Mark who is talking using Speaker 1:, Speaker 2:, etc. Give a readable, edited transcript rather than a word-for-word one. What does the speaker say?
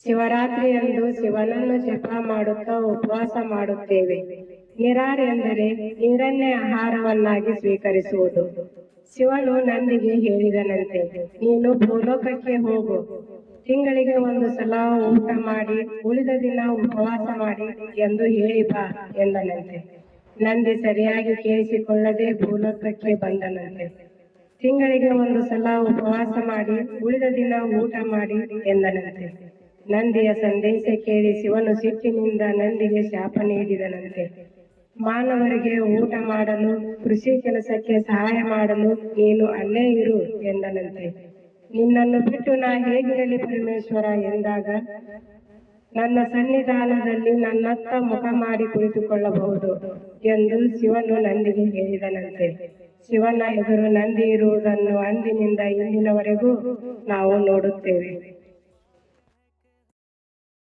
Speaker 1: ಶಿವರಾತ್ರಿಯಂದು ಶಿವನನ್ನು ಜಪ ಮಾಡುತ್ತಾ ಉಪವಾಸ ಮಾಡುತ್ತೇವೆ. ನಿರಾರ್ ಎಂದರೆ ನೀರನ್ನೇ ಆಹಾರವನ್ನಾಗಿ ಸ್ವೀಕರಿಸುವುದು. ಶಿವನು ನಂದಿಗೆ ಹೇಳಿದನಂತೆ, ನೀನು ಭೂಲೋಕಕ್ಕೆ ಹೋಗು, ತಿಂಗಳಿಗೆ ಒಂದು ಸಲ ಊಟ ಮಾಡಿ ಉಳಿದ ದಿನ ಉಪವಾಸ ಮಾಡಿ ಎಂದು ಹೇಳಿ ಬಾ ಎಂದನಂತೆ. ನಂದಿ ಸರಿಯಾಗಿ ಕೇಳಿಸಿಕೊಳ್ಳದೆ ಭೂಲೋಕಕ್ಕೆ ಬಂದನಂತೆ. ತಿಂಗಳಿಗೆ ಒಂದು ಸಲ ಉಪವಾಸ ಮಾಡಿ ಉಳಿದ ದಿನ ಊಟ ಮಾಡಿ ಎಂದನಂತೆ. ನಂದಿಯ ಸಂದೇಶ ಕೇಳಿ ಶಿವನು ಸಿಟ್ಟಿನಿಂದ ನಂದಿಗೆ ಶಾಪ ನೀಡಿದನಂತೆ. ಮಾನವರಿಗೆ ಊಟ ಮಾಡಲು, ಕೃಷಿ ಕೆಲಸಕ್ಕೆ ಸಹಾಯ ಮಾಡಲು ನೀನು ಅಲ್ಲೇ ಇರು ಎಂದನಂತೆ. ನಿನ್ನನ್ನು ಬಿಟ್ಟು ನಾ ಹೇಗಿರಲಿ ಪರಮೇಶ್ವರ ಎಂದಾಗ, ನನ್ನ ಸನ್ನಿಧಾನದಲ್ಲಿ ನನ್ನತ್ತ ಮುಖ ಮಾಡಿ ಕುಳಿತುಕೊಳ್ಳಬಹುದು ಎಂದು ಶಿವನು ನಂದಿಗೆ ಹೇಳಿದನಂತೆ. ಶಿವನ ಎದುರು ನಂದಿ ಇರುವುದನ್ನು ಅಂದಿನಿಂದ ಇಂದಿನವರೆಗೂ ನಾವು ನೋಡುತ್ತೇವೆ.